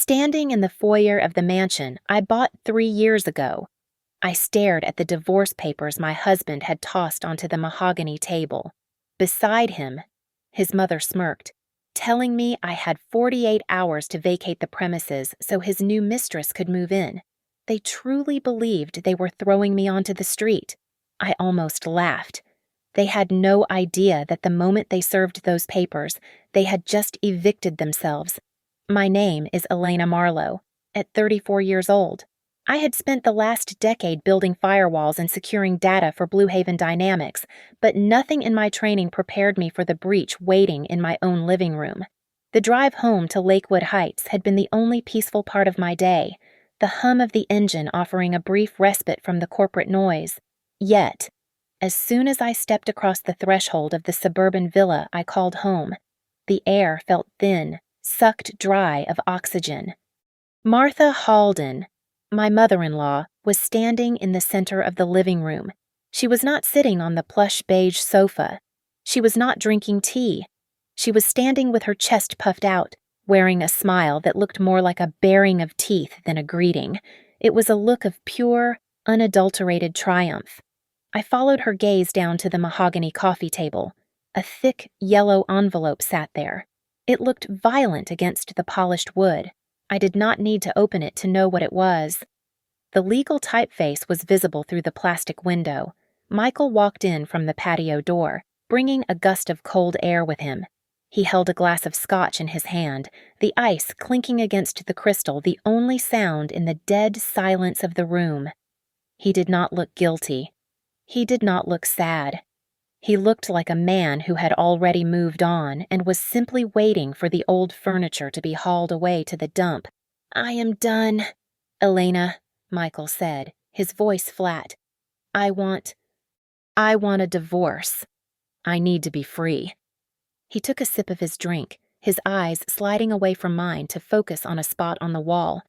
standing in the foyer of the mansion I bought 3 years ago. I stared at the divorce papers my husband had tossed onto the mahogany table. Beside him, his mother smirked, telling me I had 48 hours to vacate the premises so his new mistress could move in. They truly believed they were throwing me onto the street. I almost laughed. They had no idea that the moment they served those papers, they had just evicted themselves. My name is Elena Marlowe, at 34 years old. I had spent the last decade building firewalls and securing data for Blue Haven Dynamics, but nothing in my training prepared me for the breach waiting in my own living room. The drive home to Lakewood Heights had been the only peaceful part of my day, the hum of the engine offering a brief respite from the corporate noise. Yet, as soon as I stepped across the threshold of the suburban villa I called home, the air felt thin, sucked dry of oxygen. Martha Halden, my mother-in-law, was standing in the center of the living room. She was not sitting on the plush beige sofa. She was not drinking tea. She was standing with her chest puffed out, wearing a smile that looked more like a baring of teeth than a greeting. It was a look of pure, unadulterated triumph. I followed her gaze down to the mahogany coffee table. A thick, yellow envelope sat there. It looked violent against the polished wood. I did not need to open it to know what it was. The legal typeface was visible through the plastic window. Michael walked in from the patio door, bringing a gust of cold air with him. He held a glass of scotch in his hand, the ice clinking against the crystal, the only sound in the dead silence of the room. He did not look guilty. He did not look sad. He looked like a man who had already moved on and was simply waiting for the old furniture to be hauled away to the dump. "I am done, Elena," Michael said, his voice flat. I want a divorce. I need to be free." He took a sip of his drink, his eyes sliding away from mine to focus on a spot on the wall.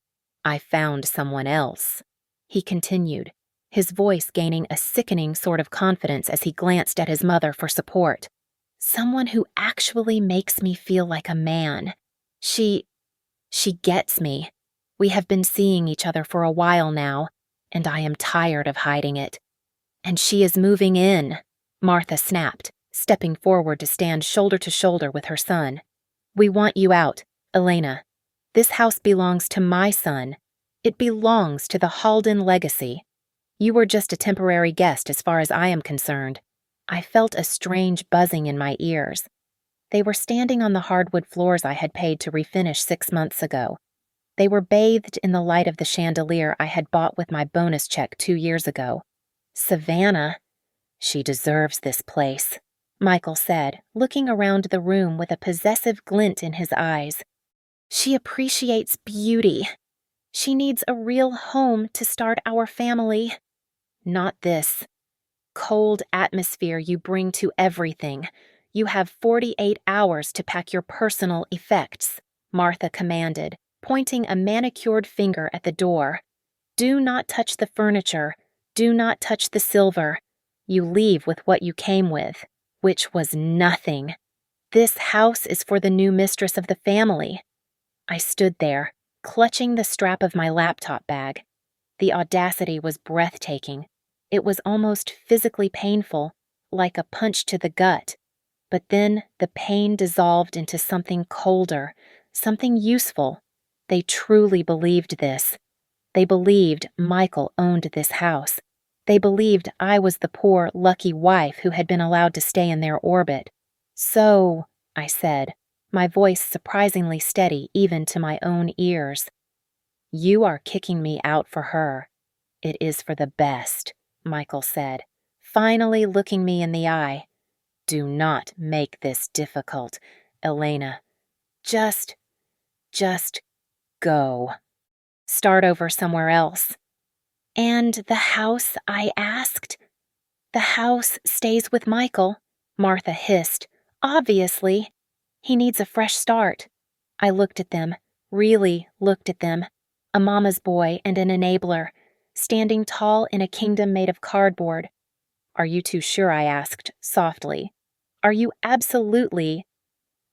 "I found someone else," he continued, his voice gaining a sickening sort of confidence as he glanced at his mother for support. "Someone who actually makes me feel like a man. She gets me. We have been seeing each other for a while now, and I am tired of hiding it. And she is moving in," Martha snapped, stepping forward to stand shoulder to shoulder with her son. "We want you out, Elena. This house belongs to my son. It belongs to the Halden legacy. You were just a temporary guest as far as I am concerned." I felt a strange buzzing in my ears. They were standing on the hardwood floors I had paid to refinish 6 months ago. They were bathed in the light of the chandelier I had bought with my bonus check 2 years ago. "Savannah, she deserves this place," Michael said, looking around the room with a possessive glint in his eyes. "She appreciates beauty. She needs a real home to start our family. Not this cold atmosphere you bring to everything. You have 48 hours to pack your personal effects," Martha commanded, pointing a manicured finger at the door. "Do not touch the furniture. Do not touch the silver. You leave with what you came with, which was nothing. This house is for the new mistress of the family." I stood there, clutching the strap of my laptop bag. The audacity was breathtaking. It was almost physically painful, like a punch to the gut. But then the pain dissolved into something colder, something useful. They truly believed this. They believed Michael owned this house. They believed I was the poor, lucky wife who had been allowed to stay in their orbit. "So," I said, my voice surprisingly steady even to my own ears, "you are kicking me out for her. It is for the best," Michael said, finally looking me in the eye. "Do not make this difficult, Elena. Just go. Start over somewhere else." "And the house?" I asked. "The house stays with Michael," Martha hissed. "Obviously. He needs a fresh start." I looked at them, really looked at them. A mama's boy and an enabler, standing tall in a kingdom made of cardboard. "Are you too sure?" I asked, softly. "Are you absolutely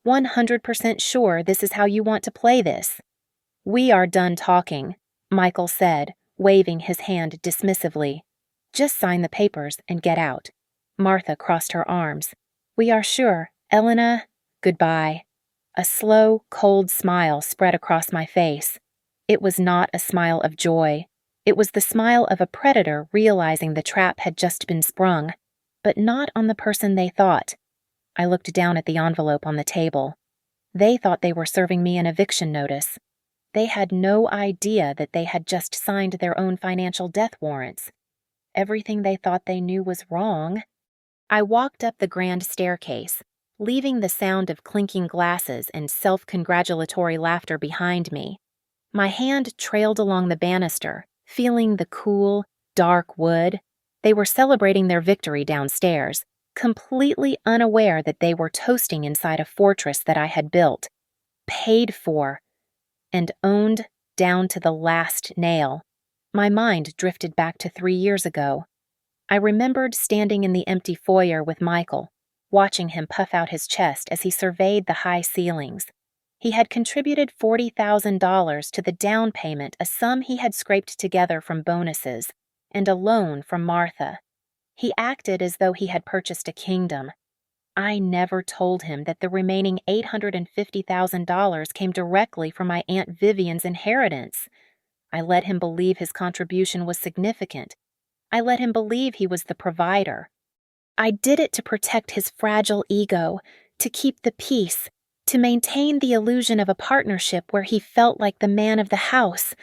100% sure this is how you want to play this?" "We are done talking," Michael said, waving his hand dismissively. "Just sign the papers and get out." Martha crossed her arms. "We are sure, Elena. Goodbye." A slow, cold smile spread across my face. It was not a smile of joy. It was the smile of a predator realizing the trap had just been sprung, but not on the person they thought. I looked down at the envelope on the table. They thought they were serving me an eviction notice. They had no idea that they had just signed their own financial death warrants. Everything they thought they knew was wrong. I walked up the grand staircase, leaving the sound of clinking glasses and self-congratulatory laughter behind me. My hand trailed along the banister, feeling the cool, dark wood. They were celebrating their victory downstairs, completely unaware that they were toasting inside a fortress that I had built, paid for, and owned down to the last nail. My mind drifted back to 3 years ago. I remembered standing in the empty foyer with Michael, watching him puff out his chest as he surveyed the high ceilings. He had contributed $40,000 to the down payment, a sum he had scraped together from bonuses, and a loan from Martha. He acted as though he had purchased a kingdom. I never told him that the remaining $850,000 came directly from my Aunt Vivian's inheritance. I let him believe his contribution was significant. I let him believe he was the provider. I did it to protect his fragile ego, to keep the peace, to maintain the illusion of a partnership where he felt like the man of the house.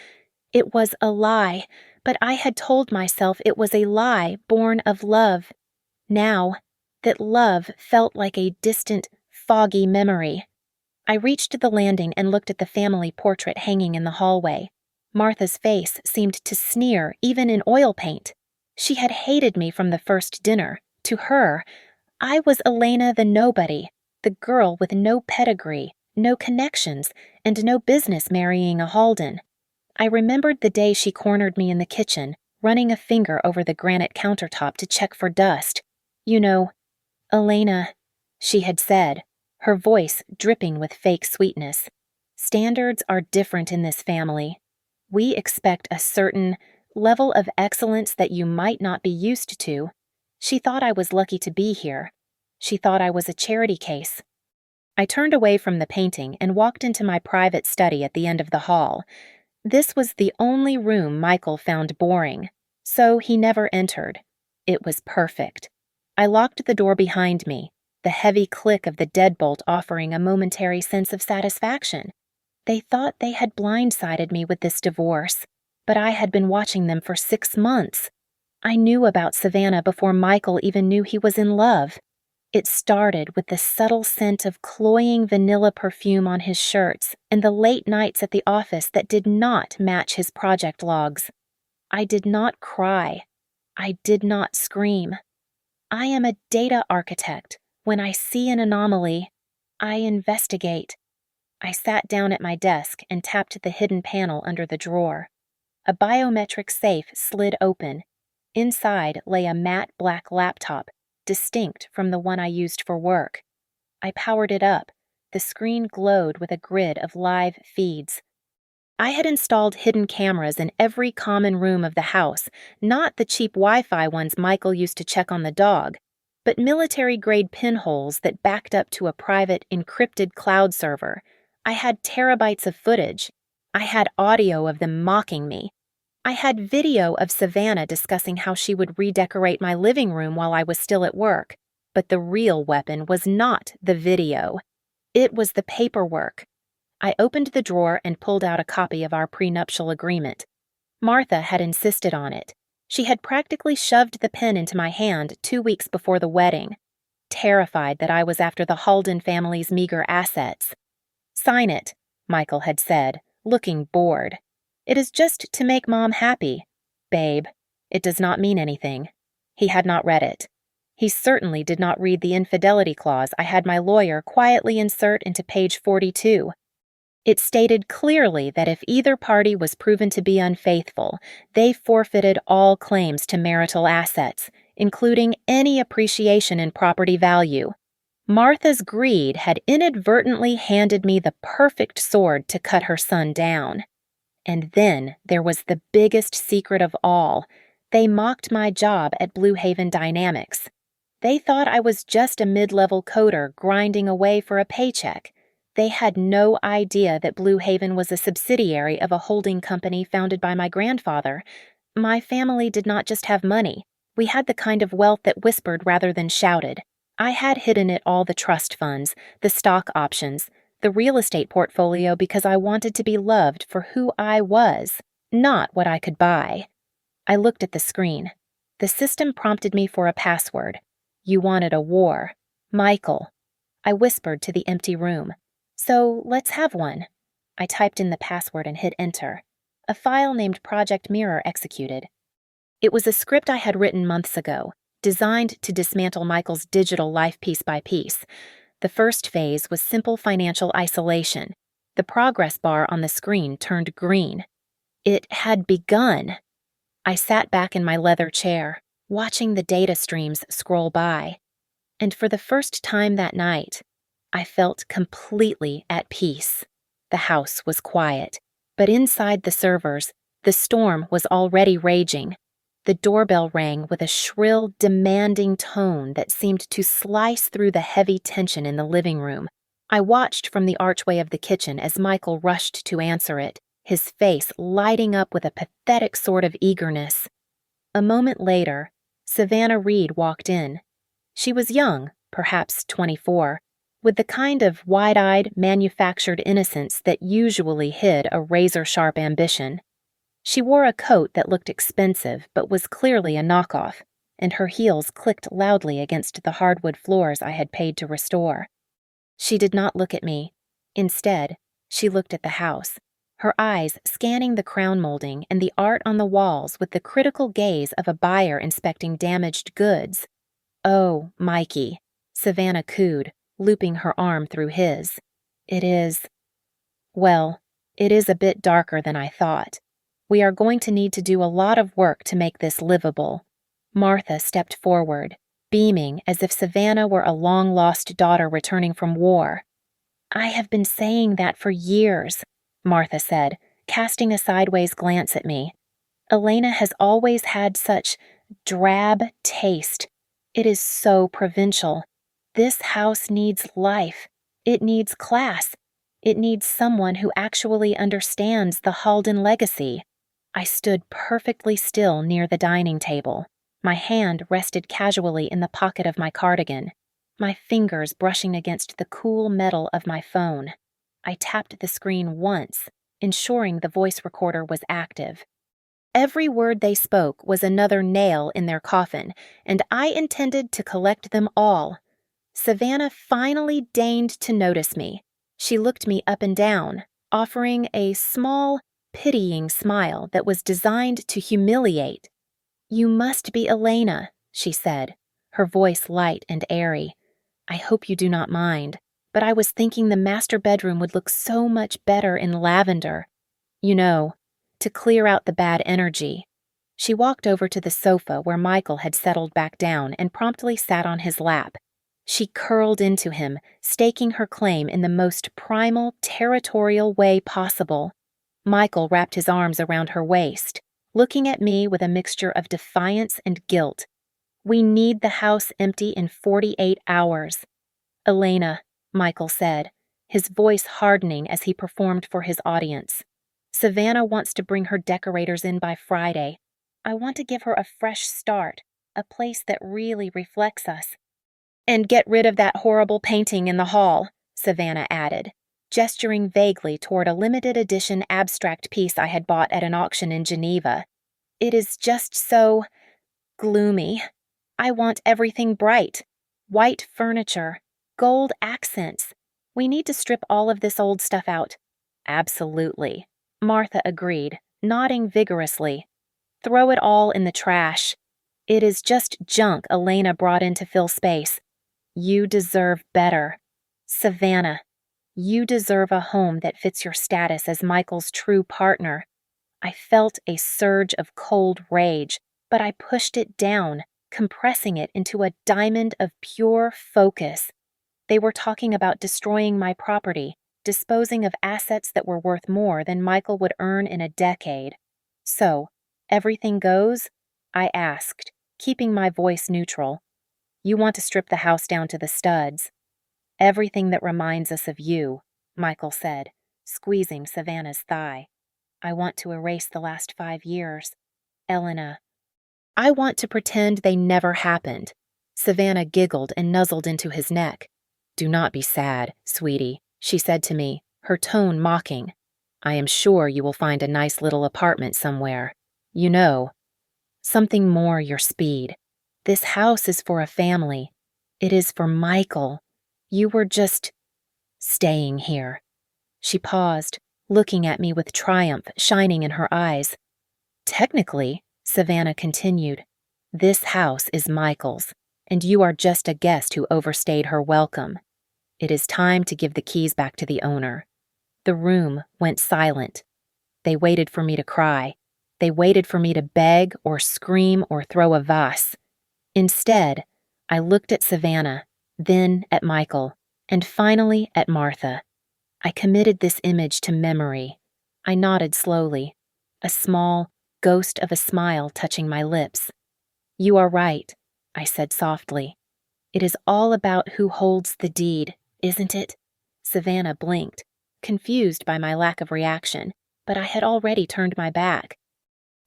It was a lie, but I had told myself it was a lie born of love. Now, that love felt like a distant, foggy memory. I reached the landing and looked at the family portrait hanging in the hallway. Martha's face seemed to sneer even in oil paint. She had hated me from the first dinner. To her, I was Elena the nobody, the girl with no pedigree, no connections, and no business marrying a Halden. I remembered the day she cornered me in the kitchen, running a finger over the granite countertop to check for dust. "You know, Elena," she had said, her voice dripping with fake sweetness. "Standards are different in this family. We expect a certain level of excellence that you might not be used to." She thought I was lucky to be here. She thought I was a charity case. I turned away from the painting and walked into my private study at the end of the hall. This was the only room Michael found boring, so he never entered. It was perfect. I locked the door behind me, the heavy click of the deadbolt offering a momentary sense of satisfaction. They thought they had blindsided me with this divorce, but I had been watching them for 6 months. I knew about Savannah before Michael even knew he was in love. It started with the subtle scent of cloying vanilla perfume on his shirts and the late nights at the office that did not match his project logs. I did not cry. I did not scream. I am a data architect. When I see an anomaly, I investigate. I sat down at my desk and tapped the hidden panel under the drawer. A biometric safe slid open. Inside lay a matte black laptop, distinct from the one I used for work. I powered it up. The screen glowed with a grid of live feeds. I had installed hidden cameras in every common room of the house, not the cheap Wi-Fi ones Michael used to check on the dog, but military-grade pinholes that backed up to a private, encrypted cloud server. I had terabytes of footage. I had audio of them mocking me. I had video of Savannah discussing how she would redecorate my living room while I was still at work. But the real weapon was not the video. It was the paperwork. I opened the drawer and pulled out a copy of our prenuptial agreement. Martha had insisted on it. She had practically shoved the pen into my hand 2 weeks before the wedding, terrified that I was after the Halden family's meager assets. "Sign it," Michael had said, looking bored. "It is just to make Mom happy." "Babe, it does not mean anything." He had not read it. He certainly did not read the infidelity clause I had my lawyer quietly insert into page 42. It stated clearly that if either party was proven to be unfaithful, they forfeited all claims to marital assets, including any appreciation in property value. Martha's greed had inadvertently handed me the perfect sword to cut her son down. And then there was the biggest secret of all. They mocked my job at Blue Haven Dynamics. They thought I was just a mid-level coder grinding away for a paycheck. They had no idea that Blue Haven was a subsidiary of a holding company founded by my grandfather. My family did not just have money. We had the kind of wealth that whispered rather than shouted. I had hidden it all: the trust funds, the stock options, the real estate portfolio, because I wanted to be loved for who I was, not what I could buy. I looked at the screen. The system prompted me for a password. You wanted a war. Michael. I whispered to the empty room. So let's have one. I typed in the password and hit enter. A file named Project Mirror executed. It was a script I had written months ago, designed to dismantle Michael's digital life piece by piece. The first phase was simple financial isolation. The progress bar on the screen turned green. It had begun. I sat back in my leather chair, watching the data streams scroll by. And for the first time that night, I felt completely at peace. The house was quiet, but inside the servers, the storm was already raging. The doorbell rang with a shrill, demanding tone that seemed to slice through the heavy tension in the living room. I watched from the archway of the kitchen as Michael rushed to answer it, his face lighting up with a pathetic sort of eagerness. A moment later, Savannah Reed walked in. She was young, perhaps 24, with the kind of wide-eyed, manufactured innocence that usually hid a razor-sharp ambition. She wore a coat that looked expensive but was clearly a knockoff, and her heels clicked loudly against the hardwood floors I had paid to restore. She did not look at me. Instead, she looked at the house, her eyes scanning the crown molding and the art on the walls with the critical gaze of a buyer inspecting damaged goods. "Oh, Mikey," Savannah cooed, looping her arm through his. It is a bit darker than I thought. We are going to need to do a lot of work to make this livable." Martha stepped forward, beaming as if Savannah were a long-lost daughter returning from war. "I have been saying that for years," Martha said, casting a sideways glance at me. "Elena has always had such drab taste. It is so provincial. This house needs life. It needs class. It needs someone who actually understands the Halden legacy." I stood perfectly still near the dining table. My hand rested casually in the pocket of my cardigan, my fingers brushing against the cool metal of my phone. I tapped the screen once, ensuring the voice recorder was active. Every word they spoke was another nail in their coffin, and I intended to collect them all. Savannah finally deigned to notice me. She looked me up and down, offering a small, pitying smile that was designed to humiliate. "You must be Elena," she said, her voice light and airy. "I hope you do not mind, but I was thinking the master bedroom would look so much better in lavender. You know, to clear out the bad energy." She walked over to the sofa where Michael had settled back down and promptly sat on his lap. She curled into him, staking her claim in the most primal, territorial way possible. Michael wrapped his arms around her waist, looking at me with a mixture of defiance and guilt. "We need the house empty in 48 hours. "Elena," Michael said, his voice hardening as he performed for his audience. "Savannah wants to bring her decorators in by Friday. I want to give her a fresh start, a place that really reflects us." "And get rid of that horrible painting in the hall," Savannah added, gesturing vaguely toward a limited edition abstract piece I had bought at an auction in Geneva. "It is just so gloomy. I want everything bright. White furniture, gold accents. We need to strip all of this old stuff out." "Absolutely," Martha agreed, nodding vigorously. "Throw it all in the trash. It is just junk Elena brought in to fill space. You deserve better. Savannah, you deserve a home that fits your status as Michael's true partner." I felt a surge of cold rage, but I pushed it down, compressing it into a diamond of pure focus. They were talking about destroying my property, disposing of assets that were worth more than Michael would earn in a decade. "So, everything goes?" I asked, keeping my voice neutral. "You want to strip the house down to the studs." "Everything that reminds us of you," Michael said, squeezing Savannah's thigh. "I want to erase the last 5 years. Elena, I want to pretend they never happened." Savannah giggled and nuzzled into his neck. "Do not be sad, sweetie," she said to me, her tone mocking. "I am sure you will find a nice little apartment somewhere. You know, something more your speed. This house is for a family. It is for Michael. You were just staying here." She paused, looking at me with triumph shining in her eyes. "Technically," Savannah continued, "this house is Michael's, and you are just a guest who overstayed her welcome. It is time to give the keys back to the owner." The room went silent. They waited for me to cry. They waited for me to beg or scream or throw a vase. Instead, I looked at Savannah, then at Michael, and finally at Martha. I committed this image to memory. I nodded slowly, a small ghost of a smile touching my lips. "You are right," I said softly. "It is all about who holds the deed, isn't it?" Savannah blinked, confused by my lack of reaction, but I had already turned my back.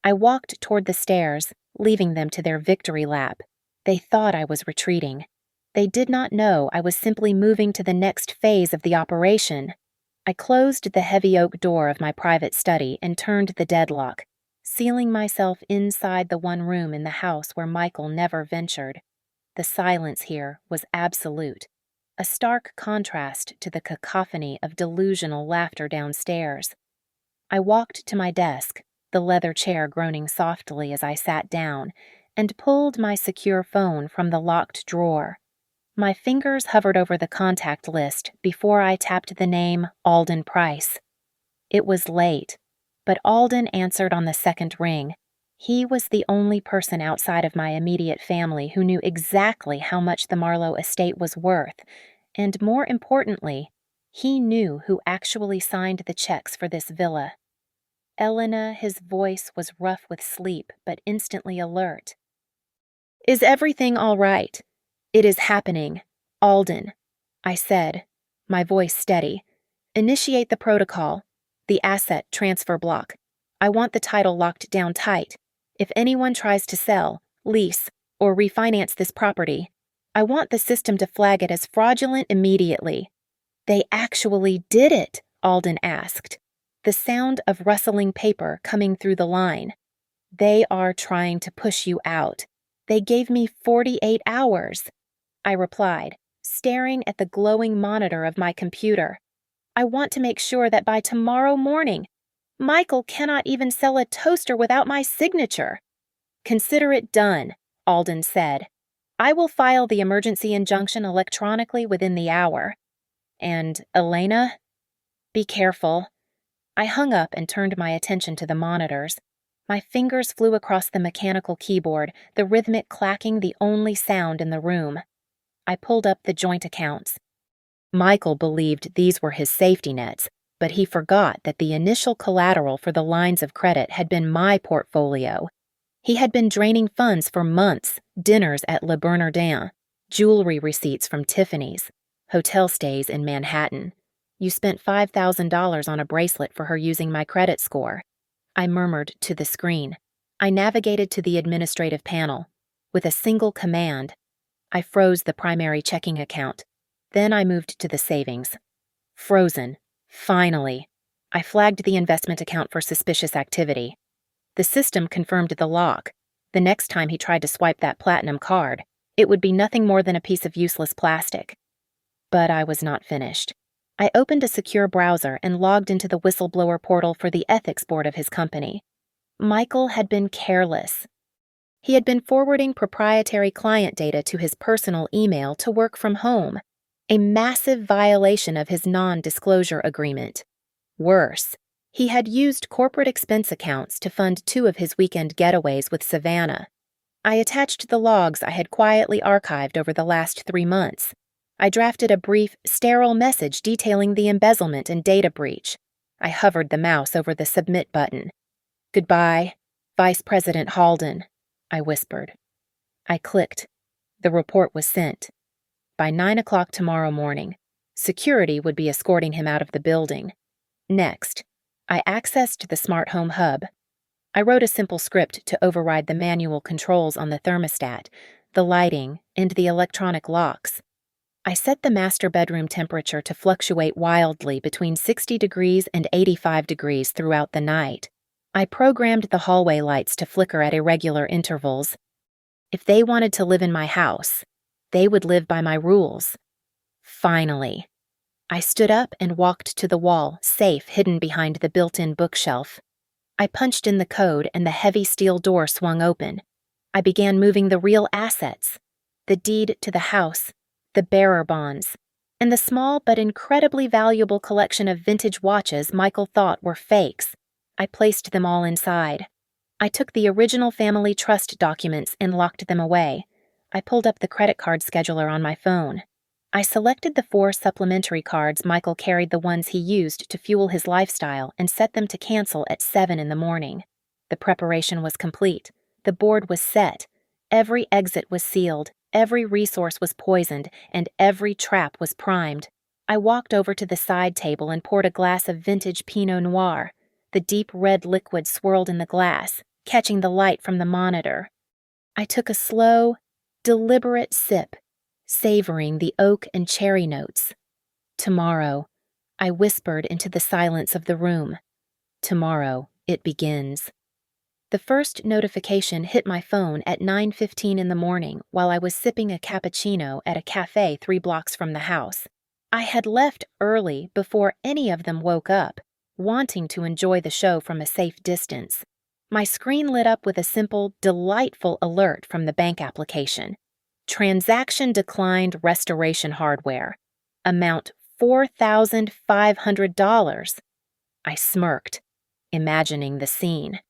I walked toward the stairs, leaving them to their victory lap. They thought I was retreating. They did not know I was simply moving to the next phase of the operation. I closed the heavy oak door of my private study and turned the deadlock, sealing myself inside the one room in the house where Michael never ventured. The silence here was absolute, a stark contrast to the cacophony of delusional laughter downstairs. I walked to my desk, the leather chair groaning softly as I sat down, and pulled my secure phone from the locked drawer. My fingers hovered over the contact list before I tapped the name Alden Price. It was late, but Alden answered on the second ring. He was the only person outside of my immediate family who knew exactly how much the Marlowe estate was worth, and more importantly, he knew who actually signed the checks for this villa. Elena, his voice was rough with sleep, but instantly alert. "Is everything all right?" "It is happening. Alden," I said, my voice steady. "Initiate the protocol, the asset transfer block. I want the title locked down tight. If anyone tries to sell, lease, or refinance this property, I want the system to flag it as fraudulent immediately." "They actually did it?" Alden asked, the sound of rustling paper coming through the line. "They are trying to push you out. They gave me 48 hours. I replied, staring at the glowing monitor of my computer. "I want to make sure that by tomorrow morning, Michael cannot even sell a toaster without my signature." "Consider it done," Alden said. "I will file the emergency injunction electronically within the hour. And, Elena, be careful." I hung up and turned my attention to the monitors. My fingers flew across the mechanical keyboard, the rhythmic clacking the only sound in the room. I pulled up the joint accounts. Michael believed these were his safety nets, but he forgot that the initial collateral for the lines of credit had been my portfolio. He had been draining funds for months, dinners at Le Bernardin, jewelry receipts from Tiffany's, hotel stays in Manhattan. "You spent $5,000 on a bracelet for her using my credit score," I murmured to the screen. I navigated to the administrative panel. With a single command, I froze the primary checking account. Then I moved to the savings. Frozen. Finally. I flagged the investment account for suspicious activity. The system confirmed the lock. The next time he tried to swipe that platinum card, it would be nothing more than a piece of useless plastic. But I was not finished. I opened a secure browser and logged into the whistleblower portal for the ethics board of his company. Michael had been careless. He had been forwarding proprietary client data to his personal email to work from home, a massive violation of his non-disclosure agreement. Worse, he had used corporate expense accounts to fund 2 of his weekend getaways with Savannah. I attached the logs I had quietly archived over the last 3 months. I drafted a brief, sterile message detailing the embezzlement and data breach. I hovered the mouse over the submit button. "Goodbye, Vice President Halden," I whispered. I clicked. The report was sent. By 9 o'clock tomorrow morning, security would be escorting him out of the building. Next, I accessed the smart home hub. I wrote a simple script to override the manual controls on the thermostat, the lighting, and the electronic locks. I set the master bedroom temperature to fluctuate wildly between 60 degrees and 85 degrees throughout the night. I programmed the hallway lights to flicker at irregular intervals. If they wanted to live in my house, they would live by my rules. Finally, I stood up and walked to the wall, safe hidden behind the built-in bookshelf. I punched in the code and the heavy steel door swung open. I began moving the real assets: the deed to the house, the bearer bonds, and the small but incredibly valuable collection of vintage watches Michael thought were fakes. I placed them all inside. I took the original family trust documents and locked them away. I pulled up the credit card scheduler on my phone. I selected the 4 supplementary cards Michael carried, the ones he used to fuel his lifestyle, and set them to cancel at 7 in the morning. The preparation was complete. The board was set. Every exit was sealed. Every resource was poisoned, and every trap was primed. I walked over to the side table and poured a glass of vintage Pinot Noir. The deep red liquid swirled in the glass, catching the light from the monitor. I took a slow, deliberate sip, savoring the oak and cherry notes. "Tomorrow," I whispered into the silence of the room. "Tomorrow, it begins." The first notification hit my phone at 9:15 in the morning while I was sipping a cappuccino at a cafe 3 blocks from the house. I had left early before any of them woke up, wanting to enjoy the show from a safe distance. My screen lit up with a simple, delightful alert from the bank application. "Transaction declined, restoration hardware. Amount $4,500. I smirked, imagining the scene.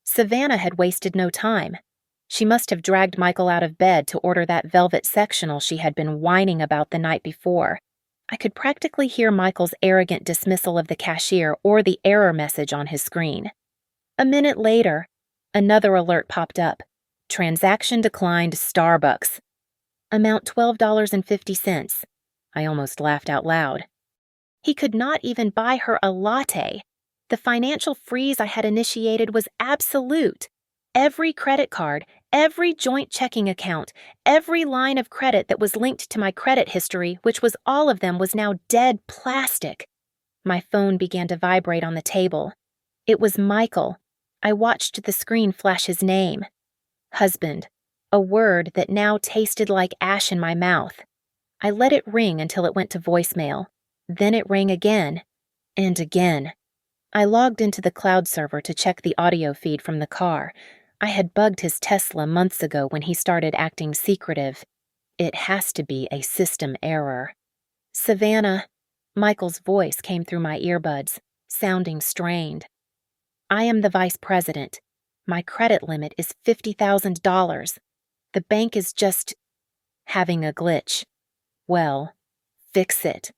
Savannah had wasted no time. She must have dragged Michael out of bed to order that velvet sectional she had been whining about the night before. I could practically hear Michael's arrogant dismissal of the cashier or the error message on his screen. A minute later, another alert popped up. "Transaction declined, Starbucks. Amount $12.50. I almost laughed out loud. He could not even buy her a latte. The financial freeze I had initiated was absolute. Every credit card, every joint checking account, every line of credit that was linked to my credit history, which was all of them, was now dead plastic. My phone began to vibrate on the table. It was Michael. I watched the screen flash his name. Husband, a word that now tasted like ash in my mouth. I let it ring until it went to voicemail. Then it rang again, and again. I logged into the cloud server to check the audio feed from the car. I had bugged his Tesla months ago when he started acting secretive. It has to be a system error. "Savannah," Michael's voice came through my earbuds, sounding strained. "I am the vice president. My credit limit is $50,000. The bank is just having a glitch. Well, fix it."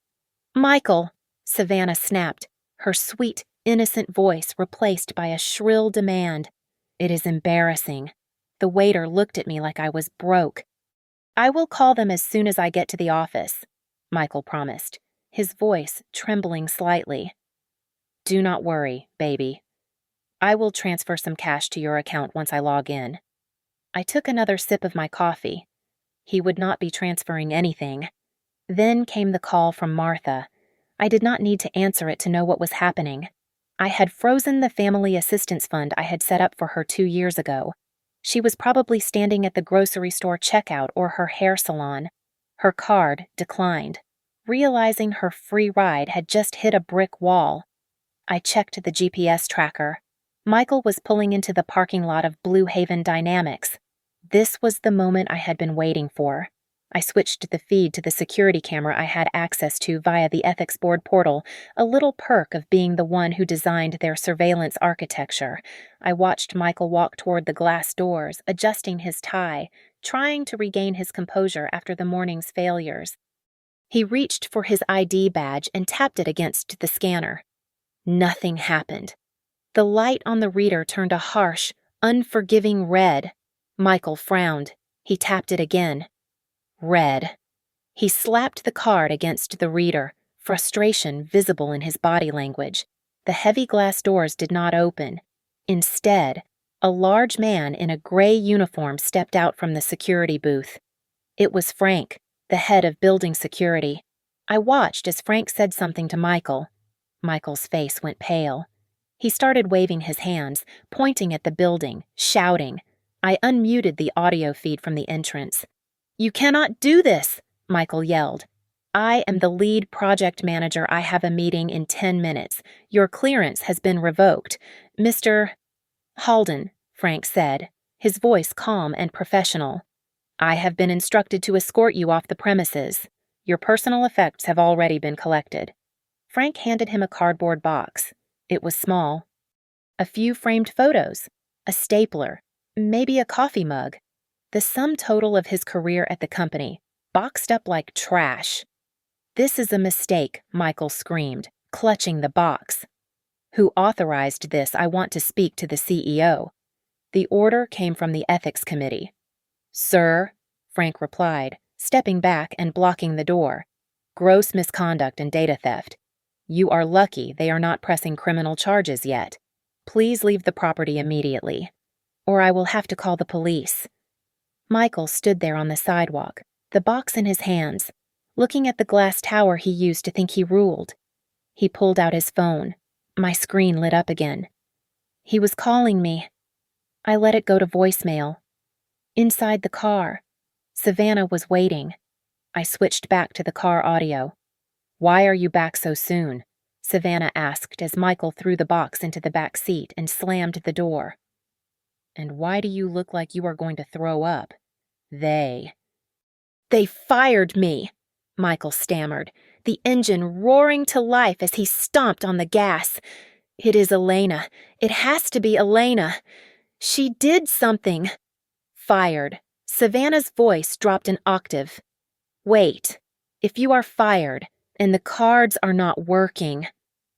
"Michael," Savannah snapped, her sweet, innocent voice replaced by a shrill demand. "It is embarrassing." The waiter looked at me like I was broke. "I will call them as soon as I get to the office," Michael promised, his voice trembling slightly. "Do not worry, baby. I will transfer some cash to your account once I log in." I took another sip of my coffee. He would not be transferring anything. Then came the call from Martha. I did not need to answer it to know what was happening. I had frozen the family assistance fund I had set up for her 2 years ago. She was probably standing at the grocery store checkout or her hair salon. Her card declined, realizing her free ride had just hit a brick wall. I checked the GPS tracker. Michael was pulling into the parking lot of Blue Haven Dynamics. This was the moment I had been waiting for. I switched the feed to the security camera I had access to via the ethics board portal, a little perk of being the one who designed their surveillance architecture. I watched Michael walk toward the glass doors, adjusting his tie, trying to regain his composure after the morning's failures. He reached for his ID badge and tapped it against the scanner. Nothing happened. The light on the reader turned a harsh, unforgiving red. Michael frowned. He tapped it again. Red. He slapped the card against the reader, frustration visible in his body language. The heavy glass doors did not open. Instead, a large man in a gray uniform stepped out from the security booth. It was Frank, the head of building security. I watched as Frank said something to Michael. Michael's face went pale. He started waving his hands, pointing at the building, shouting. I unmuted the audio feed from the entrance. "You cannot do this," Michael yelled. "I am the lead project manager. I have a meeting in 10 minutes. Your clearance has been revoked. Mr. Halden," Frank said, his voice calm and professional. "I have been instructed to escort you off the premises. Your personal effects have already been collected." Frank handed him a cardboard box. It was small. A few framed photos, a stapler, maybe a coffee mug. The sum total of his career at the company, boxed up like trash. "This is a mistake," Michael screamed, clutching the box. "Who authorized this? I want to speak to the CEO." The order came from the ethics committee. "Sir," Frank replied, stepping back and blocking the door. "Gross misconduct and data theft. You are lucky they are not pressing criminal charges yet. Please leave the property immediately, or I will have to call the police." Michael stood there on the sidewalk, the box in his hands, looking at the glass tower he used to think he ruled. He pulled out his phone. My screen lit up again. He was calling me. I let it go to voicemail. Inside the car, Savannah was waiting. I switched back to the car audio. "Why are you back so soon?" Savannah asked as Michael threw the box into the back seat and slammed the door. "And why do you look like you are going to throw up?" They fired me," Michael stammered, the engine roaring to life as he stomped on the gas. "It is Elena. It has to be Elena. She did something." "Fired." Savannah's voice dropped an octave. "Wait. If you are fired, and the cards are not working."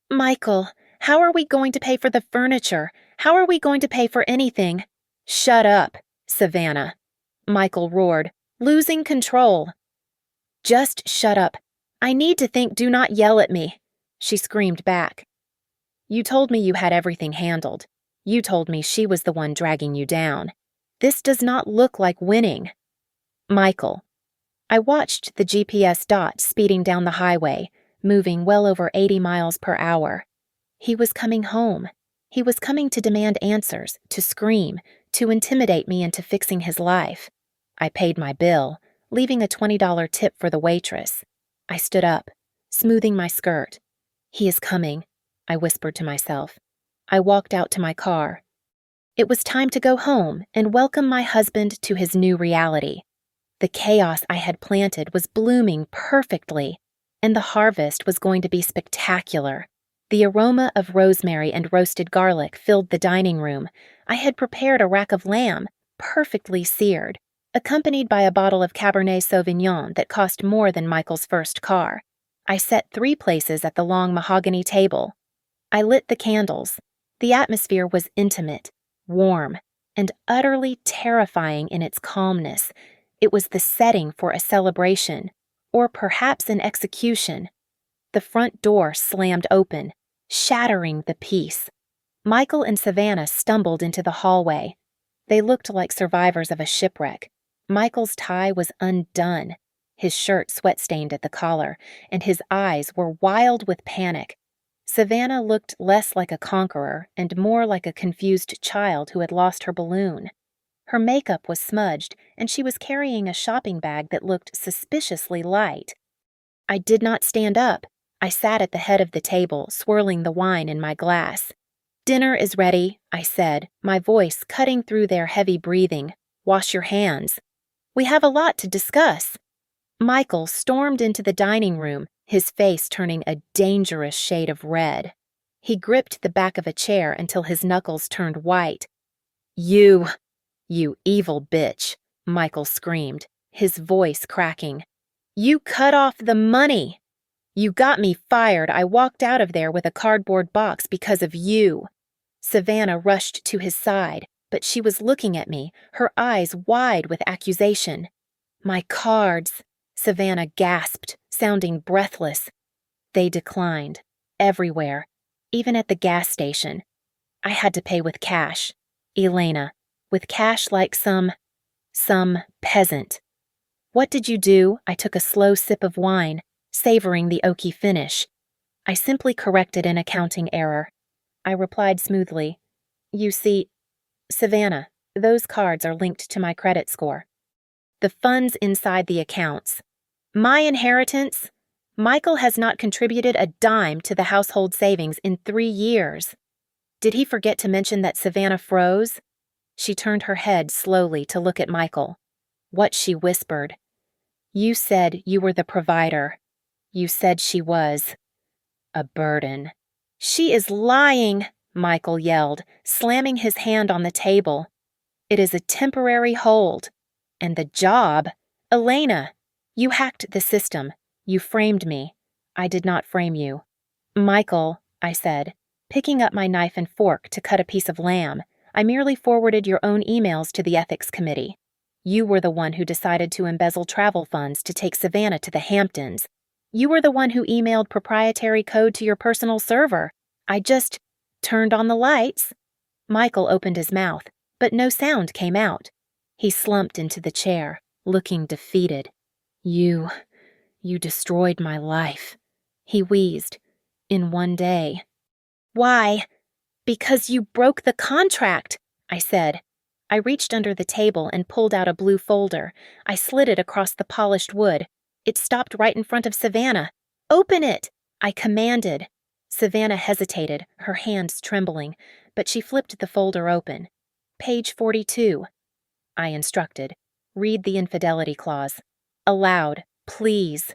"Michael, how are we going to pay for the furniture? How are we going to pay for anything?" "Shut up, Savannah," Michael roared, losing control. "Just shut up. I need to think. Do not yell at me," she screamed back. "You told me you had everything handled. You told me she was the one dragging you down. This does not look like winning." "Michael." I watched the GPS dot speeding down the highway, moving well over 80 miles per hour. He was coming home. He was coming to demand answers, to scream, to intimidate me into fixing his life. I paid my bill, leaving a $20 tip for the waitress. I stood up, smoothing my skirt. "He is coming," I whispered to myself. I walked out to my car. It was time to go home and welcome my husband to his new reality. The chaos I had planted was blooming perfectly, and the harvest was going to be spectacular. The aroma of rosemary and roasted garlic filled the dining room. I had prepared a rack of lamb, perfectly seared, accompanied by a bottle of Cabernet Sauvignon that cost more than Michael's first car. I set 3 places at the long mahogany table. I lit the candles. The atmosphere was intimate, warm, and utterly terrifying in its calmness. It was the setting for a celebration, or perhaps an execution. The front door slammed open, shattering the peace. Michael and Savannah stumbled into the hallway. They looked like survivors of a shipwreck. Michael's tie was undone, his shirt sweat-stained at the collar, and his eyes were wild with panic. Savannah looked less like a conqueror and more like a confused child who had lost her balloon. Her makeup was smudged, and she was carrying a shopping bag that looked suspiciously light. I did not stand up. I sat at the head of the table, swirling the wine in my glass. "Dinner is ready," I said, my voice cutting through their heavy breathing. "Wash your hands. We have a lot to discuss." Michael stormed into the dining room, his face turning a dangerous shade of red. He gripped the back of a chair until his knuckles turned white. You evil bitch," Michael screamed, his voice cracking. You cut off the money. You got me fired. I walked out of there with a cardboard box because of you. Savannah rushed to his side, but she was looking at me, her eyes wide with accusation. My cards, Savannah gasped, sounding breathless. They declined, everywhere, even at the gas station. I had to pay with cash. Elena, with cash like some peasant. What did you do? I took a slow sip of wine, savoring the oaky finish. I simply corrected an accounting error. I replied smoothly, You see, Savannah, those cards are linked to my credit score. The funds inside the accounts. My inheritance? Michael has not contributed a dime to the household savings in 3 years. Did he forget to mention that Savannah froze? She turned her head slowly to look at Michael. What she whispered. You said you were the provider. You said she was a burden. She is lying, Michael yelled, slamming his hand on the table. It is a temporary hold. And the job? Elena, you hacked the system. You framed me. I did not frame you. Michael, I said, picking up my knife and fork to cut a piece of lamb, I merely forwarded your own emails to the ethics committee. You were the one who decided to embezzle travel funds to take Savannah to the Hamptons. You were the one who emailed proprietary code to your personal server. I just turned on the lights. Michael opened his mouth, but no sound came out. He slumped into the chair, looking defeated. You destroyed my life, he wheezed, in one day. Why? Because you broke the contract, I said. I reached under the table and pulled out a blue folder. I slid it across the polished wood. It stopped right in front of Savannah. Open it, I commanded. Savannah hesitated, her hands trembling, but she flipped the folder open. Page 42. I instructed. Read the infidelity clause. Aloud, please.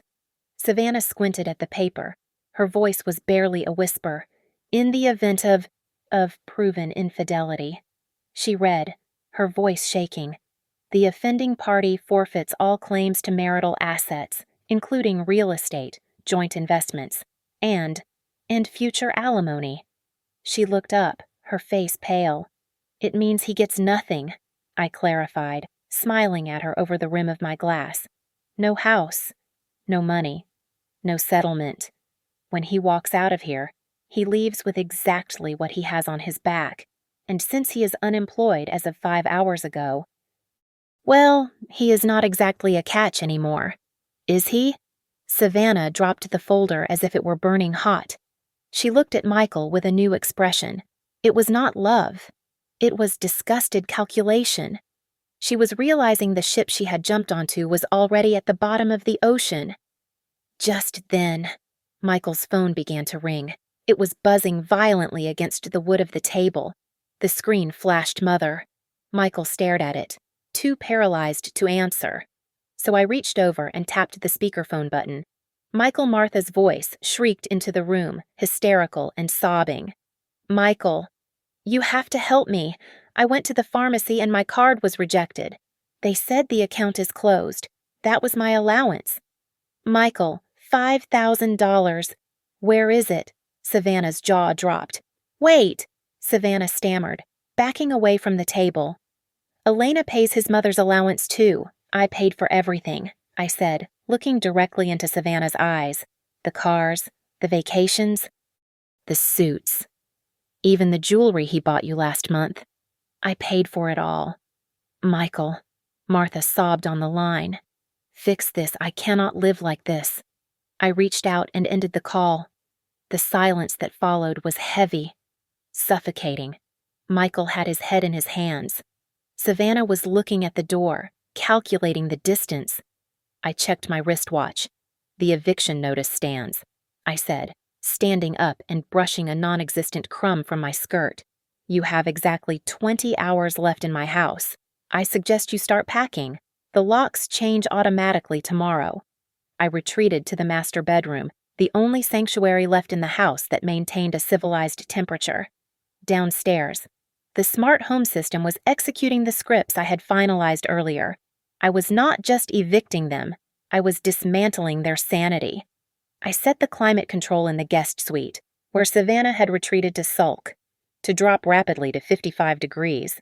Savannah squinted at the paper. Her voice was barely a whisper. In the event of proven infidelity. She read, her voice shaking. The offending party forfeits all claims to marital assets, including real estate, joint investments, and future alimony. She looked up, her face pale. It means he gets nothing, I clarified, smiling at her over the rim of my glass. No house, no money, no settlement. When he walks out of here, he leaves with exactly what he has on his back, and since he is unemployed as of 5 hours ago, well, he is not exactly a catch anymore. Is he? Savannah dropped the folder as if it were burning hot. She looked at Michael with a new expression. It was not love. It was disgusted calculation. She was realizing the ship she had jumped onto was already at the bottom of the ocean. Just then, Michael's phone began to ring. It was buzzing violently against the wood of the table. The screen flashed Mother. Michael stared at it, too paralyzed to answer. So I reached over and tapped the speakerphone button. Michael Martha's voice shrieked into the room, hysterical and sobbing. Michael, you have to help me. I went to the pharmacy and my card was rejected. They said the account is closed. That was my allowance. Michael, $5,000. Where is it? Savannah's jaw dropped. Wait, Savannah stammered, backing away from the table. Elena pays his mother's allowance too. I paid for everything, I said, looking directly into Savannah's eyes. The cars, the vacations, the suits. Even the jewelry he bought you last month. I paid for it all. Michael, Martha sobbed on the line. Fix this. I cannot live like this. I reached out and ended the call. The silence that followed was heavy, suffocating. Michael had his head in his hands. Savannah was looking at the door, calculating the distance. I checked my wristwatch. The eviction notice stands, I said, standing up and brushing a non-existent crumb from my skirt. You have exactly 20 hours left in my house. I suggest you start packing. The locks change automatically tomorrow. I retreated to the master bedroom, the only sanctuary left in the house that maintained a civilized temperature. Downstairs, the smart home system was executing the scripts I had finalized earlier. I was not just evicting them, I was dismantling their sanity. I set the climate control in the guest suite, where Savannah had retreated to sulk, to drop rapidly to 55 degrees.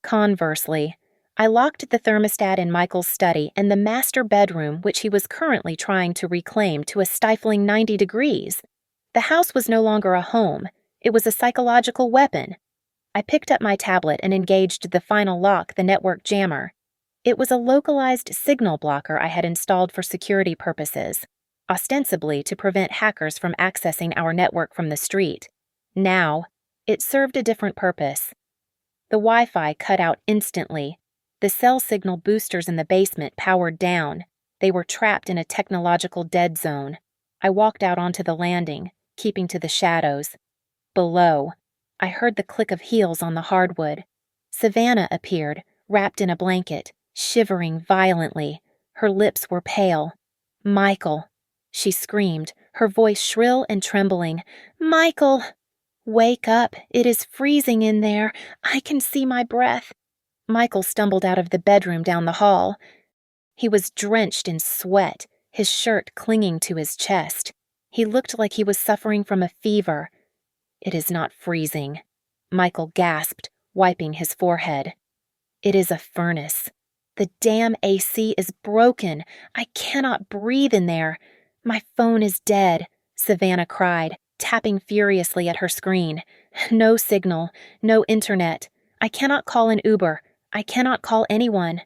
Conversely, I locked the thermostat in Michael's study and the master bedroom, which he was currently trying to reclaim, to a stifling 90 degrees. The house was no longer a home. It was a psychological weapon. I picked up my tablet and engaged the final lock, the network jammer. It was a localized signal blocker I had installed for security purposes, ostensibly to prevent hackers from accessing our network from the street. Now, it served a different purpose. The Wi-Fi cut out instantly. The cell signal boosters in the basement powered down. They were trapped in a technological dead zone. I walked out onto the landing, keeping to the shadows. Below, I heard the click of heels on the hardwood. Savannah appeared, wrapped in a blanket, shivering violently. Her lips were pale. "Michael," she screamed, her voice shrill and trembling. "Michael! Wake up, it is freezing in there. I can see my breath." Michael stumbled out of the bedroom down the hall. He was drenched in sweat, his shirt clinging to his chest. He looked like he was suffering from a fever. "It is not freezing," Michael gasped, wiping his forehead. "It is a furnace. The damn AC is broken. I cannot breathe in there. My phone is dead," Savannah cried, tapping furiously at her screen. "No signal, no internet. I cannot call an Uber. I cannot call anyone."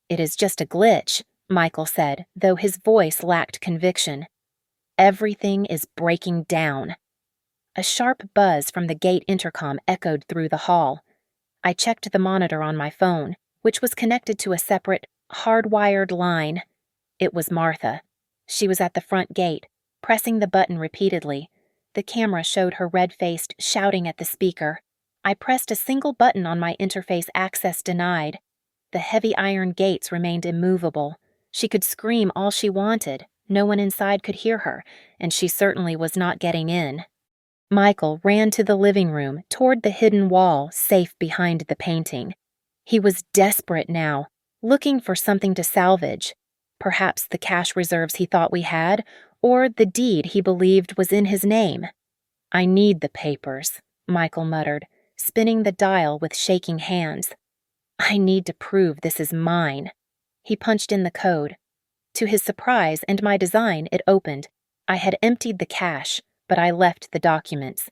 "It is just a glitch," Michael said, though his voice lacked conviction. "Everything is breaking down." A sharp buzz from the gate intercom echoed through the hall. I checked the monitor on my phone, which was connected to a separate, hardwired line. It was Martha. She was at the front gate, pressing the button repeatedly. The camera showed her red-faced, shouting at the speaker. I pressed a single button on my interface. Access denied. The heavy iron gates remained immovable. She could scream all she wanted. No one inside could hear her, and she certainly was not getting in. Michael ran to the living room, toward the hidden wall, safe behind the painting. He was desperate now, looking for something to salvage. Perhaps the cash reserves he thought we had, or the deed he believed was in his name. "I need the papers," Michael muttered, spinning the dial with shaking hands. "I need to prove this is mine." He punched in the code. To his surprise and my design, it opened. I had emptied the cache, but I left the documents.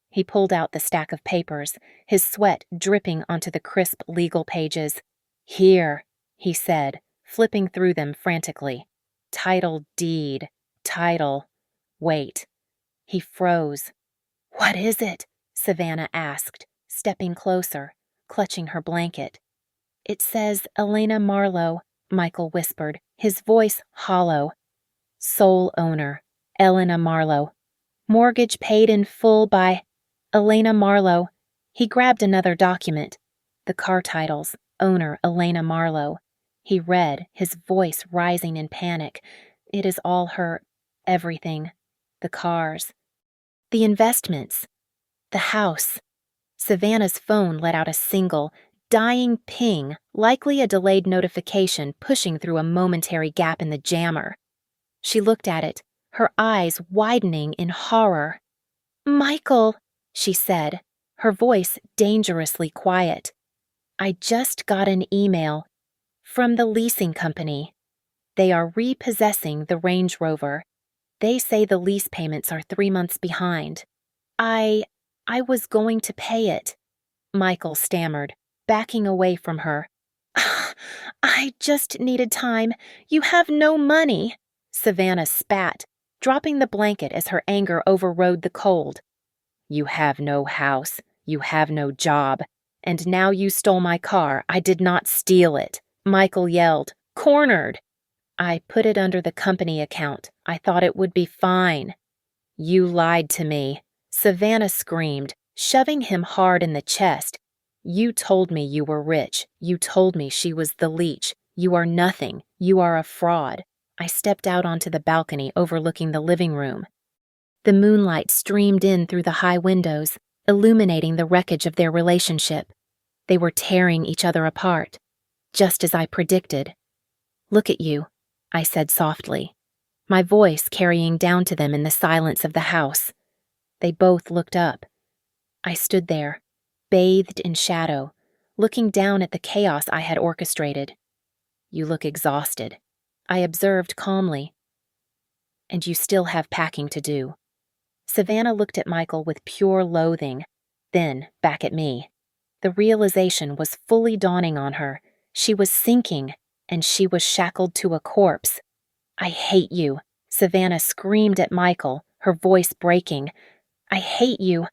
He pulled out the stack of papers, his sweat dripping onto the crisp legal pages. "Here," he said, flipping through them frantically. "Title deed. Title. Wait." He froze. "What is it?" Savannah asked, stepping closer, clutching her blanket. "It says Elena Marlowe," Michael whispered, his voice hollow. "Sole owner, Elena Marlowe. Mortgage paid in full by Elena Marlowe." He grabbed another document. The car titles, owner Elena Marlowe. He read, his voice rising in panic. "It is all her, everything. The cars. The investments. The house." Savannah's phone let out a single, dying ping, likely a delayed notification pushing through a momentary gap in the jammer. She looked at it, her eyes widening in horror. "Michael," she said, her voice dangerously quiet. "I just got an email from the leasing company. They are repossessing the Range Rover. They say the lease payments are 3 months behind. I was going to pay it," Michael stammered, backing away from her. "I just needed time. You have no money," Savannah spat, dropping the blanket as her anger overrode the cold. "You have no house, you have no job, and now you stole my car. I did not steal it," Michael yelled, cornered. "I put it under the company account. I thought it would be fine." "You lied to me," Savannah screamed, shoving him hard in the chest. "You told me you were rich. You told me she was the leech. You are nothing. You are a fraud." I stepped out onto the balcony overlooking the living room. The moonlight streamed in through the high windows, illuminating the wreckage of their relationship. They were tearing each other apart, just as I predicted. "Look at you," I said softly, my voice carrying down to them in the silence of the house. They both looked up. I stood there, bathed in shadow, looking down at the chaos I had orchestrated. You look exhausted, I observed calmly. And you still have packing to do. Savannah looked at Michael with pure loathing, then back at me. The realization was fully dawning on her. She was sinking, and she was shackled to a corpse. I hate you, Savannah screamed at Michael, her voice breaking. I hate you.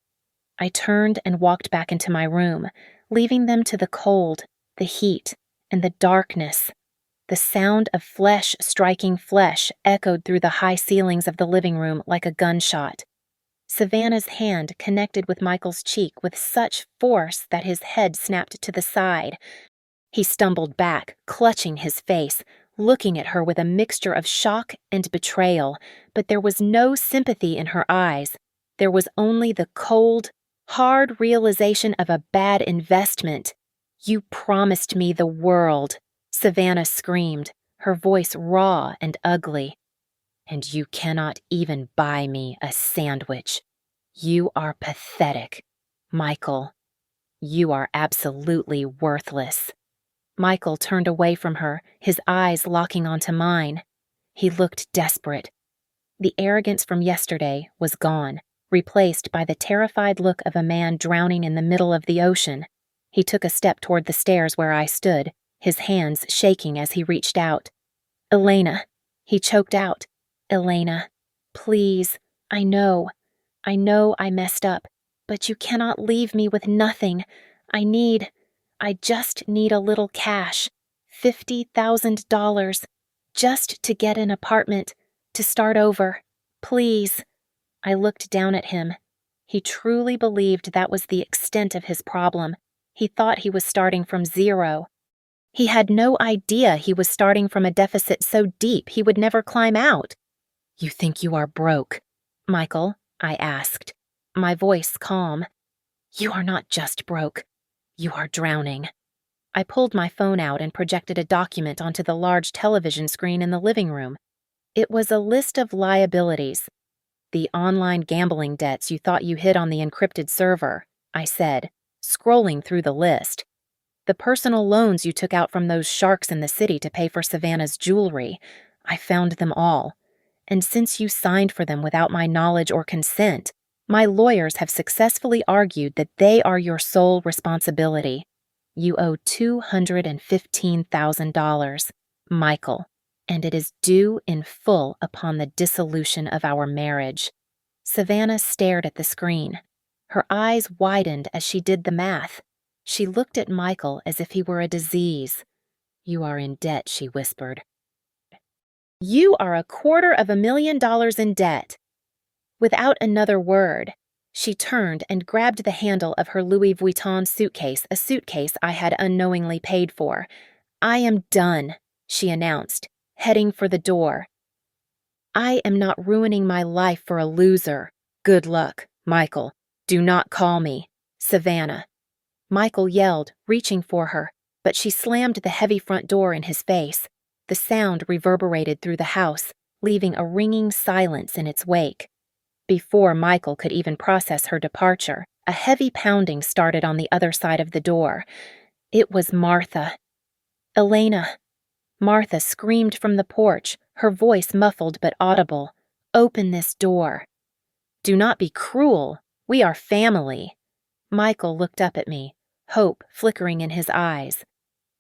I turned and walked back into my room, leaving them to the cold, the heat, and the darkness. The sound of flesh striking flesh echoed through the high ceilings of the living room like a gunshot. Savannah's hand connected with Michael's cheek with such force that his head snapped to the side. He stumbled back, clutching his face, looking at her with a mixture of shock and betrayal, but there was no sympathy in her eyes. There was only the cold, hard realization of a bad investment. You promised me the world, Savannah screamed, her voice raw and ugly. And you cannot even buy me a sandwich. You are pathetic. Michael, you are absolutely worthless. Michael turned away from her, his eyes locking onto mine. He looked desperate. The arrogance from yesterday was gone, replaced by the terrified look of a man drowning in the middle of the ocean. He took a step toward the stairs where I stood, his hands shaking as he reached out. Elena, he choked out. Elena, please, I know I messed up, but you cannot leave me with nothing. I just need a little cash, $50,000, just to get an apartment, to start over. Please. I looked down at him. He truly believed that was the extent of his problem. He thought he was starting from zero. He had no idea he was starting from a deficit so deep he would never climb out. You think you are broke, Michael? I asked, my voice calm. You are not just broke. You are drowning. I pulled my phone out and projected a document onto the large television screen in the living room. It was a list of liabilities. The online gambling debts you thought you hid on the encrypted server, I said, scrolling through the list. The personal loans you took out from those sharks in the city to pay for Savannah's jewelry. I found them all. And since you signed for them without my knowledge or consent, my lawyers have successfully argued that they are your sole responsibility. You owe $215,000, Michael, and it is due in full upon the dissolution of our marriage. Savannah stared at the screen. Her eyes widened as she did the math. She looked at Michael as if he were a disease. You are in debt, she whispered. You are $250,000 in debt. Without another word, she turned and grabbed the handle of her Louis Vuitton suitcase, a suitcase I had unknowingly paid for. I am done, she announced, heading for the door. I am not ruining my life for a loser. Good luck, Michael. Do not call me. Savannah. Michael yelled, reaching for her, but she slammed the heavy front door in his face. The sound reverberated through the house, leaving a ringing silence in its wake. Before Michael could even process her departure, a heavy pounding started on the other side of the door. It was Martha. Elena. Martha screamed from the porch, her voice muffled but audible. Open this door. Do not be cruel. We are family. Michael looked up at me, hope flickering in his eyes.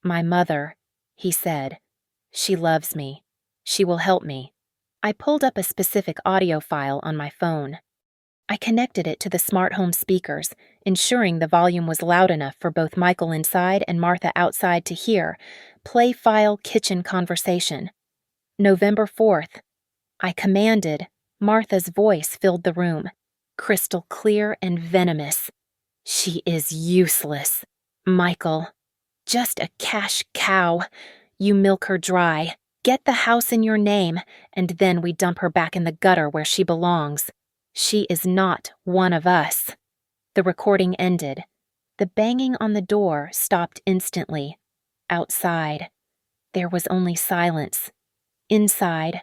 My mother, he said. She loves me. She will help me. I pulled up a specific audio file on my phone. I connected it to the smart home speakers, ensuring the volume was loud enough for both Michael inside and Martha outside to hear. Play file kitchen conversation. November 4th. I commanded. Martha's voice filled the room, crystal clear and venomous. She is useless. Michael. Just a cash cow. You milk her dry. Get the house in your name, and then we dump her back in the gutter where she belongs. She is not one of us. The recording ended. The banging on the door stopped instantly. Outside, there was only silence. Inside,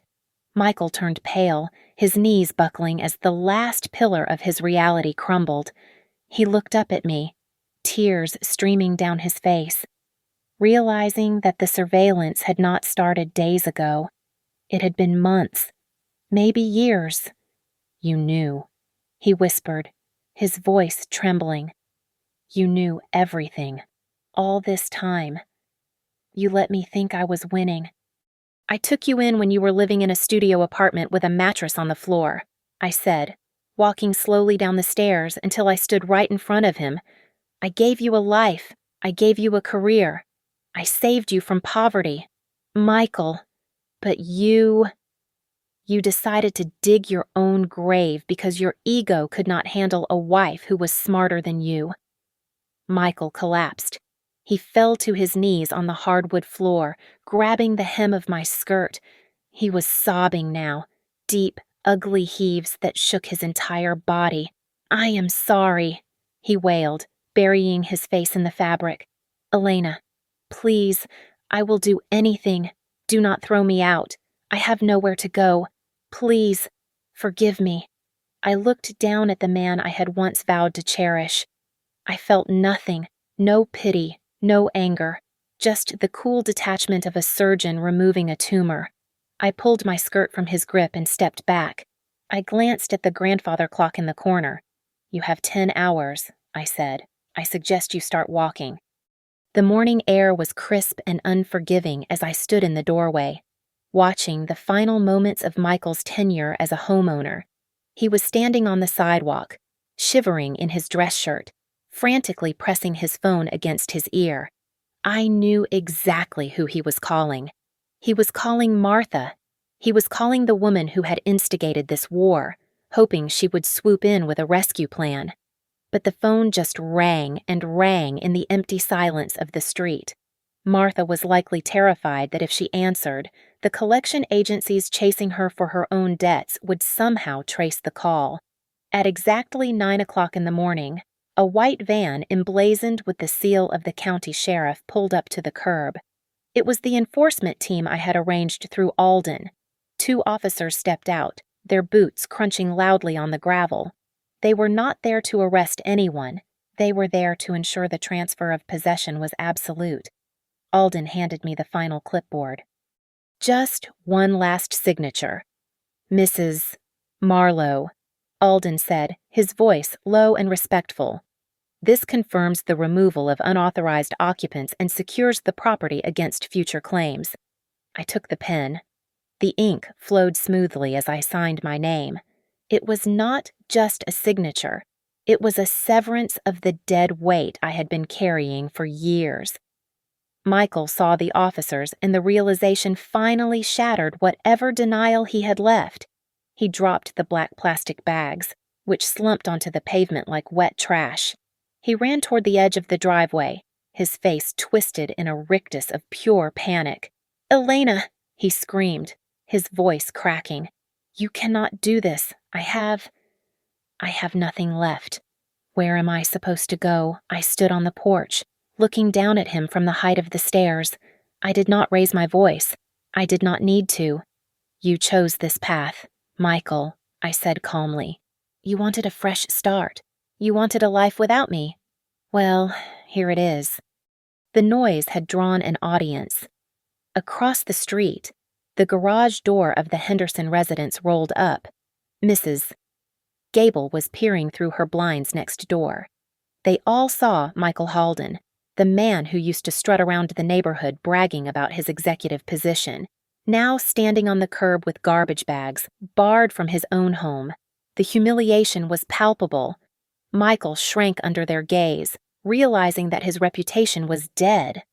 Michael turned pale, his knees buckling as the last pillar of his reality crumbled. He looked up at me, tears streaming down his face. Realizing that the surveillance had not started days ago, it had been months, maybe years. "You knew," he whispered, his voice trembling. "You knew everything, all this time. You let me think I was winning. I took you in when you were living in a studio apartment with a mattress on the floor," I said, walking slowly down the stairs until I stood right in front of him. "I gave you a life. I gave you a career. I saved you from poverty. Michael, but you decided to dig your own grave because your ego could not handle a wife who was smarter than you." Michael collapsed. He fell to his knees on the hardwood floor, grabbing the hem of my skirt. He was sobbing now, deep, ugly heaves that shook his entire body. "I am sorry," he wailed, burying his face in the fabric. "Elena, please, I will do anything. Do not throw me out. I have nowhere to go. Please, forgive me." I looked down at the man I had once vowed to cherish. I felt nothing, no pity, no anger, just the cool detachment of a surgeon removing a tumor. I pulled my skirt from his grip and stepped back. I glanced at the grandfather clock in the corner. "You have 10 hours, I said. "I suggest you start walking." The morning air was crisp and unforgiving as I stood in the doorway, watching the final moments of Michael's tenure as a homeowner. He was standing on the sidewalk, shivering in his dress shirt, frantically pressing his phone against his ear. I knew exactly who he was calling. He was calling Martha. He was calling the woman who had instigated this war, hoping she would swoop in with a rescue plan. But the phone just rang and rang in the empty silence of the street. Martha was likely terrified that if she answered, the collection agencies chasing her for her own debts would somehow trace the call. At exactly 9 o'clock in the morning, a white van emblazoned with the seal of the county sheriff pulled up to the curb. It was the enforcement team I had arranged through Alden. 2 officers stepped out, their boots crunching loudly on the gravel. They were not there to arrest anyone. They were there to ensure the transfer of possession was absolute. Alden handed me the final clipboard. "Just one last signature. Mrs. Marlowe," Alden said, his voice low and respectful. "This confirms the removal of unauthorized occupants and secures the property against future claims." I took the pen. The ink flowed smoothly as I signed my name. It was not just a signature. It was a severance of the dead weight I had been carrying for years. Michael saw the officers, and the realization finally shattered whatever denial he had left. He dropped the black plastic bags, which slumped onto the pavement like wet trash. He ran toward the edge of the driveway, his face twisted in a rictus of pure panic. "Elena!" he screamed, his voice cracking. "You cannot do this. I have nothing left. Where am I supposed to go?" I stood on the porch, looking down at him from the height of the stairs. I did not raise my voice. I did not need to. "You chose this path, Michael," I said calmly. "You wanted a fresh start. You wanted a life without me. Well, here it is." The noise had drawn an audience. Across the street, the garage door of the Henderson residence rolled up. Mrs. Gable was peering through her blinds next door. They all saw Michael Halden, the man who used to strut around the neighborhood bragging about his executive position, now standing on the curb with garbage bags, barred from his own home. The humiliation was palpable. Michael shrank under their gaze, realizing that his reputation was dead.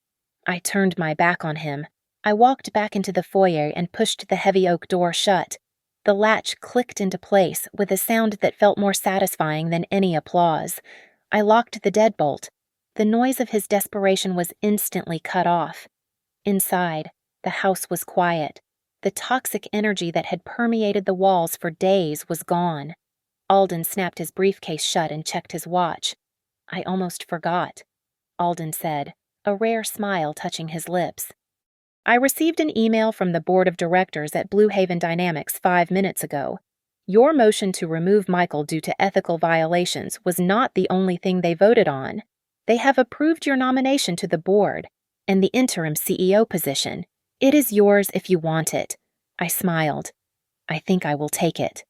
I turned my back on him. I walked back into the foyer and pushed the heavy oak door shut. The latch clicked into place with a sound that felt more satisfying than any applause. I locked the deadbolt. The noise of his desperation was instantly cut off. Inside, the house was quiet. The toxic energy that had permeated the walls for days was gone. Alden snapped his briefcase shut and checked his watch. "I almost forgot," Alden said, a rare smile touching his lips. I received an email from the board of directors at Blue Haven Dynamics 5 minutes ago. Your motion to remove Michael due to ethical violations was not the only thing they voted on. They have approved your nomination to the board and the interim CEO position. It is yours if you want it. I smiled. I think I will take it.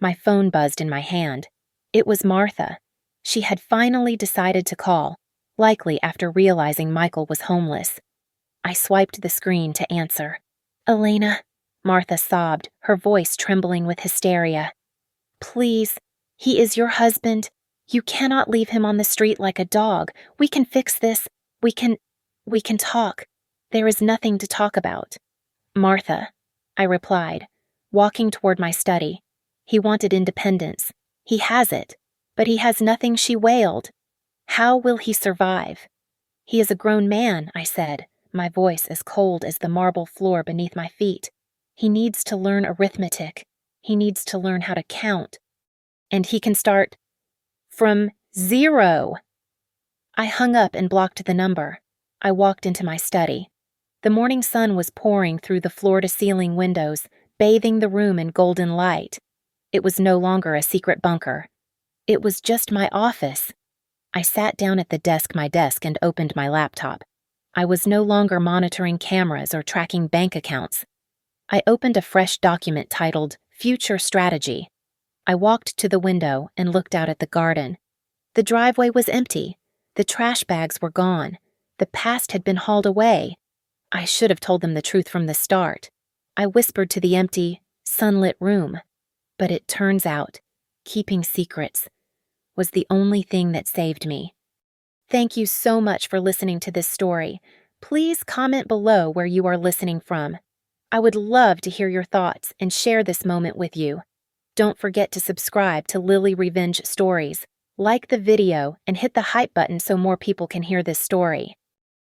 My phone buzzed in my hand. It was Martha. She had finally decided to call, likely after realizing Michael was homeless. I swiped the screen to answer. Elena, Martha sobbed, her voice trembling with hysteria. Please, he is your husband. You cannot leave him on the street like a dog. We can fix this. We can talk. There is nothing to talk about. Martha, I replied, walking toward my study. He wanted independence. He has it, but he has nothing, she wailed. How will he survive? He is a grown man, I said, my voice as cold as the marble floor beneath my feet. He needs to learn arithmetic. He needs to learn how to count. And he can start from 0. I hung up and blocked the number. I walked into my study. The morning sun was pouring through the floor-to-ceiling windows, bathing the room in golden light. It was no longer a secret bunker. It was just my office. I sat down at my desk and opened my laptop. I was no longer monitoring cameras or tracking bank accounts. I opened a fresh document titled Future Strategy. I walked to the window and looked out at the garden. The driveway was empty. The trash bags were gone. The past had been hauled away. I should have told them the truth from the start. I whispered to the empty, sunlit room. But it turns out, keeping secrets was the only thing that saved me. Thank you so much for listening to this story. Please comment below where you are listening from. I would love to hear your thoughts and share this moment with you. Don't forget to subscribe to Lily Revenge Stories, like the video, and hit the hype button so more people can hear this story.